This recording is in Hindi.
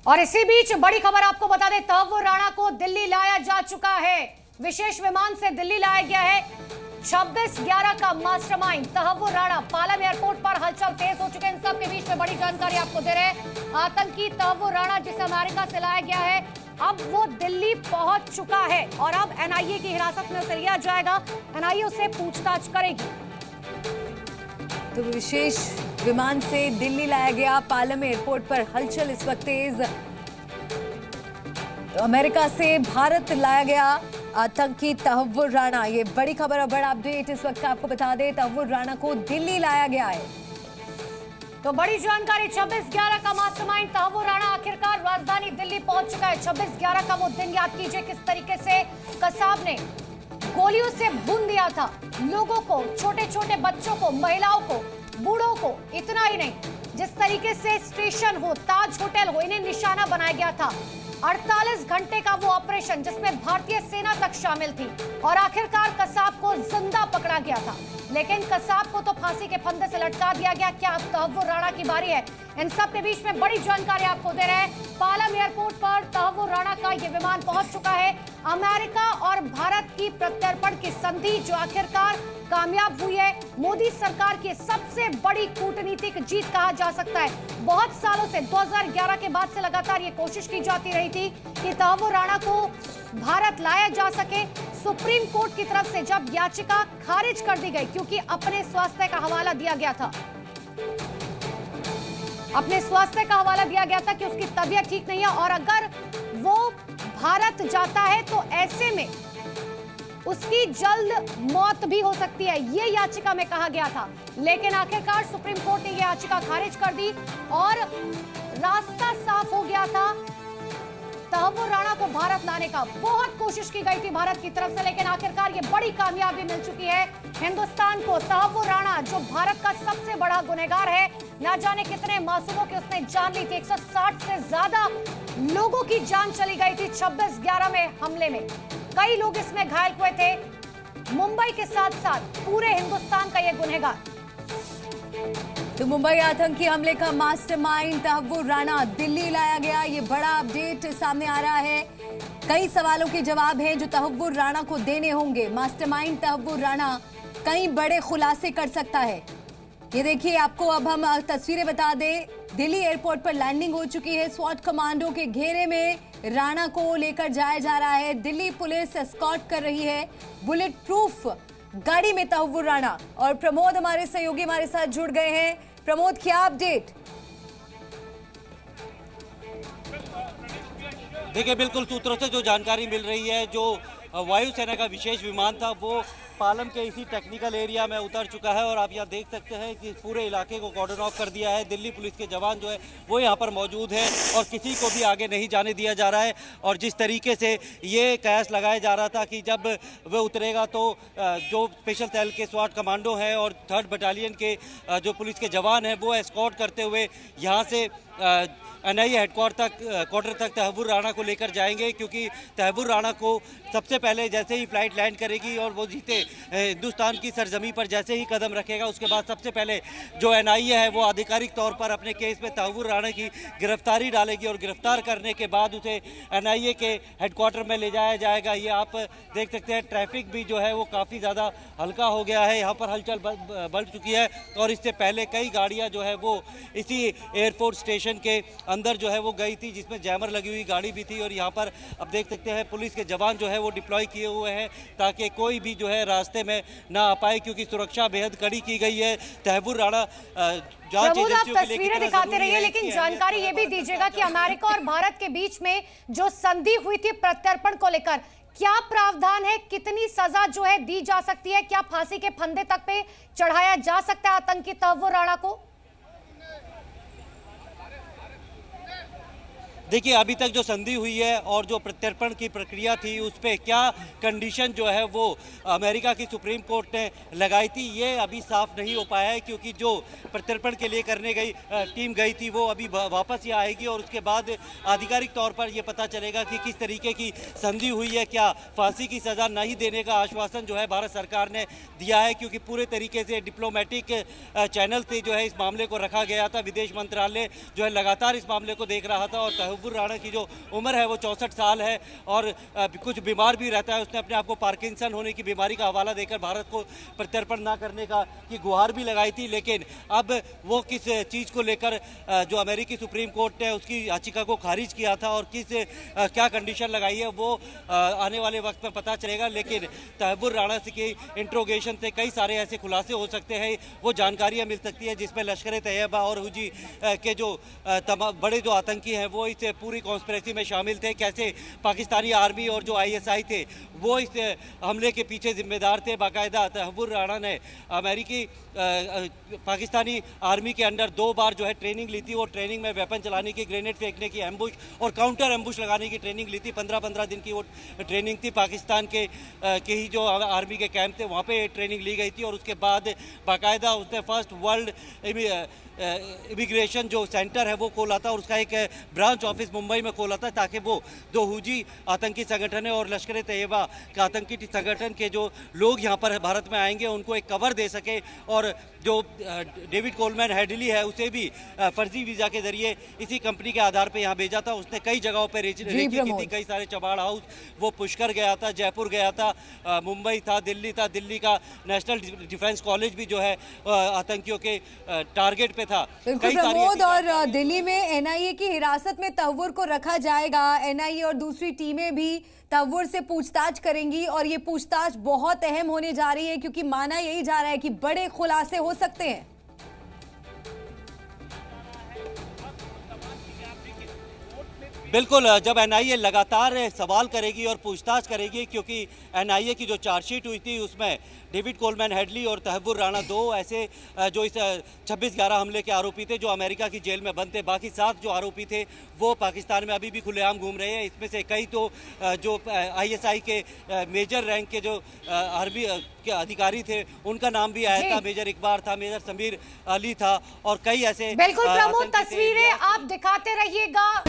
और इसी बीच बड़ी खबर आपको बता दें, तहव्वुर राणा को दिल्ली लाया जा चुका है। विशेष विमान से दिल्ली लाया गया है। 26/11 का मास्टरमाइंड तहव्वुर राणा। पालम एयरपोर्ट पर हलचल तेज हो चुके हैं। इन सब के बीच में बड़ी जानकारी आपको दे रहे हैं। आतंकी तहव्वुर राणा जिसे अमेरिका से लाया गया है, अब वो दिल्ली पहुंच चुका है और अब एनआईए की हिरासत में उसे लिया जाएगा। एनआईए उसे पूछताछ करेगी। तो विशेष विमान से दिल्ली लाया गया। पालम एयरपोर्ट पर हलचल इस वक्त तेज। तो अमेरिका से भारत लाया गया आतंकी तहव्वुर राणा। ये बड़ी खबर और बड़ा अपडेट इस वक्त आपको बता दें, तहव्वुर राणा को दिल्ली लाया गया है। तो बड़ी जानकारी, 26/11 का मास्टरमाइंड तहव्वुर राणा आखिरकार राजधानी दिल्ली पहुंच चुका है। 26/11 का वो दिन याद कीजिए किस तरीके से कसाब ने गोलियों से भून दिया था लोगों को, छोटे छोटे बच्चों को, महिलाओं को, बूढ़ों को। इतना ही नहीं, जिस तरीके से स्टेशन हो, ताज होटल हो, इन्हें निशाना बनाया गया था। 48 घंटे का वो ऑपरेशन जिसमें भारतीय सेना तक शामिल थी और आखिरकार कसाब को जिंदा पकड़ा गया था। लेकिन कसाब को तो फांसी के फंदे से लटका दिया गया। क्या अब तहव्वुर राणा की बारी है? इन सब के बीच में बड़ी जानकारी आपको दे रहे हैं। पालम एयरपोर्ट पर तहव्वुर राणा का ये विमान पहुंच चुका है। अमेरिका और भारत की प्रत्यर्पण की संधि जो आखिरकार कामयाब हुई है, मोदी सरकार की सबसे बड़ी कूटनीतिक जीत कहा जा सकता है। बहुत सालों से 2011 के बाद से लगातार ये कोशिश की जाती रही थी कि तहव्वुर राणा को भारत लाया जा सके। सुप्रीम कोर्ट की तरफ से जब याचिका खारिज कर दी गई क्योंकि अपने स्वास्थ्य का हवाला दिया गया था, अपने स्वास्थ्य का हवाला दिया गया था कि उसकी तबीयत ठीक नहीं है और अगर वो भारत जाता है तो ऐसे में उसकी जल्द मौत भी हो सकती है, ये याचिका में कहा गया था। लेकिन आखिरकार सुप्रीम कोर्ट ने यह याचिका खारिज कर दी और रास्ता साफ हो गया था तहव्वुर राणा को भारत लाने का। बहुत कोशिश की गई थी भारत की तरफ से, लेकिन आखिरकार ये बड़ी कामयाबी मिल चुकी है हिंदुस्तान को। तहव्वुर राणा जो भारत का सबसे बड़ा गुनहगार है, ना जाने कितने मासूमों की उसने जान ली थी। 160 से ज्यादा लोगों की जान चली गई थी 26/11 में हमले में। कई लोग इसमें घायल हुए थे। मुंबई के साथ साथ पूरे हिंदुस्तान का यह गुनहगार। तो मुंबई आतंकी हमले का मास्टरमाइंड तहव्वुर राणा दिल्ली लाया गया। ये बड़ा अपडेट सामने आ रहा है। कई सवालों के जवाब हैं जो तहव्वुर राणा को देने होंगे। मास्टरमाइंड तहव्वुर राणा कई बड़े खुलासे कर सकता है। ये देखिए, आपको अब हम तस्वीरें बता दें। दिल्ली एयरपोर्ट पर लैंडिंग हो चुकी है। स्वॉट कमांडो के घेरे में राणा को लेकर जाया जा रहा है। दिल्ली पुलिस एस्कॉर्ट कर रही है। बुलेट प्रूफ गाड़ी में तहव्वुर राणा। और प्रमोद हमारे सहयोगी हमारे साथ जुड़ गए हैं। प्रमोद, क्या अपडेट? देखिए, बिल्कुल सूत्रों से जो जानकारी मिल रही है, जो वायुसेना का विशेष विमान था वो पालम के इसी टेक्निकल एरिया में उतर चुका है और आप यहाँ देख सकते हैं कि पूरे इलाके को कॉर्डन ऑफ कर दिया है। दिल्ली पुलिस के जवान जो है वो यहाँ पर मौजूद है और किसी को भी आगे नहीं जाने दिया जा रहा है। और जिस तरीके से ये कयास लगाया जा रहा था कि जब वह उतरेगा तो जो स्पेशल सेल के स्वाट कमांडो हैं और 3rd बटालियन के जो पुलिस के जवान हैं वो एस्कॉर्ट करते हुए यहाँ से एनआईए हेडक्वार्टर तक तहव्वुर राणा को लेकर जाएंगे, क्योंकि तहव्वुर राणा को सबसे पहले जैसे ही फ्लाइट लैंड करेगी और वो जीते हिंदुस्तान की सरजमी पर जैसे ही कदम रखेगा, उसके बाद सबसे पहले जो एनआईए है वो आधिकारिक तौर पर अपने केस में तहव्वुर राणा की गिरफ्तारी डालेगी और गिरफ्तार करने के बाद उसे एनआईए के हेडक्वार्टर में ले जाया जाएगा। ये आप देख सकते हैं, ट्रैफिक भी जो है वो काफ़ी ज़्यादा हल्का हो गया है। यहाँ पर हलचल बढ़ चुकी है और इससे पहले कई गाड़ियाँ जो है वो इसी एयरफोर्स स्टेशन के अंदर जो है वो गई थी, जिसमें जैमर लगी हुई गाड़ी भी थी। और यहाँ पर अब देख सकते हैं पुलिस के जवान जो है वो डिप्लॉय किए हुए हैं ताकि कोई भी जो है रास्ते में ना आ पाए, क्योंकि सुरक्षा बेहद कड़ी की गई है। तहव्वुर राणा प्रमोद, आप तस्वीरें दिखाते रहिए, लेकिन जानकारी ये भी दीजिएगा कि अमेरिका और भारत के बीच में जो संधि हुई थी प्रत्यर्पण को लेकर, क्या प्रावधान है? कितनी सजा जो है दी जा सकती है? क्या फांसी के फंदे तक पे चढ़ाया जा सकता है आतंकी तहव्वुर राणा को? देखिए, अभी तक जो संधि हुई है और जो प्रत्यर्पण की प्रक्रिया थी उस पर क्या कंडीशन जो है वो अमेरिका की सुप्रीम कोर्ट ने लगाई थी, ये अभी साफ नहीं हो पाया है। क्योंकि जो प्रत्यर्पण के लिए करने गई टीम गई थी वो अभी वापस ही आएगी और उसके बाद आधिकारिक तौर पर ये पता चलेगा कि किस तरीके की संधि हुई है। क्या फांसी की सज़ा नहीं देने का आश्वासन जो है भारत सरकार ने दिया है, क्योंकि पूरे तरीके से डिप्लोमेटिक चैनल से जो है इस मामले को रखा गया था। विदेश मंत्रालय जो है लगातार इस मामले को देख रहा था और तहव्वुर राणा की जो उम्र है वो 64 साल है और कुछ बीमार भी रहता है। उसने अपने आप को पार्किंसन होने की बीमारी का हवाला देकर भारत को प्रत्यर्पण ना करने का की गुहार भी लगाई थी, लेकिन अब वो किस चीज़ को लेकर जो अमेरिकी सुप्रीम कोर्ट ने उसकी याचिका को खारिज किया था और क्या कंडीशन लगाई है वो आने वाले वक्त में पता चलेगा। लेकिन तहव्वुर राणा से की इंट्रोगेशन से कई सारे ऐसे खुलासे हो सकते हैं, वो जानकारियां मिल सकती है जिसमें लश्कर तैयबा और हुजी के जो बड़े जो आतंकी हैं वो इस पूरी कॉन्स्पिरेसी में शामिल थे। कैसे पाकिस्तानी आर्मी और जो ISI थे वो इस हमले के पीछे जिम्मेदार थे। बाकायदा तहव्वुर राणा ने अमेरिकी पाकिस्तानी आर्मी के अंडर 2 बार जो है ट्रेनिंग ली थी। वो ट्रेनिंग में वेपन चलाने की, ग्रेनेड फेंकने की, एम्बुश और काउंटर एम्बुश लगाने की ट्रेनिंग ली थी। 15-15 दिन की वो ट्रेनिंग थी। पाकिस्तान के ही जो आर्मी के कैंप थे वहाँ पे ट्रेनिंग ली गई थी और उसके बाद बाकायदा उसने फर्स्ट वर्ल्ड इमिग्रेशन जो सेंटर है वो खोला था और उसका एक ब्रांच ऑफिस मुंबई में खोला था ताकि वो जो हुजी आतंकी संगठन है और लश्कर तैयबा के आतंकी संगठन के जो लोग यहाँ पर भारत में आएंगे उनको एक कवर दे सके। और जो डेविड कोलमैन हेडली है उसे भी फर्जी वीज़ा के जरिए इसी कंपनी के आधार पर यहाँ भेजा था। उसने कई जगहों पर रेकी की थी, कई सारे चबाड़ हाउस, वो पुष्कर गया था, जयपुर गया था, मुंबई था, दिल्ली का नेशनल डिफेंस कॉलेज भी जो है आतंकियों के टारगेट पे था। बिल्कुल प्रमोद, और दिल्ली में NIA की हिरासत में तहव्वुर को रखा जाएगा। NIA और दूसरी टीमें भी तहव्वुर से पूछताछ करेंगी और ये पूछताछ बहुत अहम होने जा रही है क्योंकि माना यही जा रहा है कि बड़े खुलासे हो सकते हैं। बिल्कुल, जब NIA लगातार सवाल करेगी और पूछताछ करेगी, क्योंकि NIA की जो चार्जशीट हुई थी उसमें डेविड कोलमैन हेडली और तहव्वुर राणा 2 ऐसे जो इस 26/11 हमले के आरोपी थे जो अमेरिका की जेल में बंद थे। बाकी 7 जो आरोपी थे वो पाकिस्तान में अभी भी खुलेआम घूम रहे हैं। इसमें से कई तो जो ISI के मेजर रैंक के जो आर्मी के अधिकारी थे उनका नाम भी आया था। मेजर इकबाल था, मेजर समीर अली था और कई ऐसे। बिल्कुल प्रमोद, तस्वीरें आप दिखाते रहिएगा।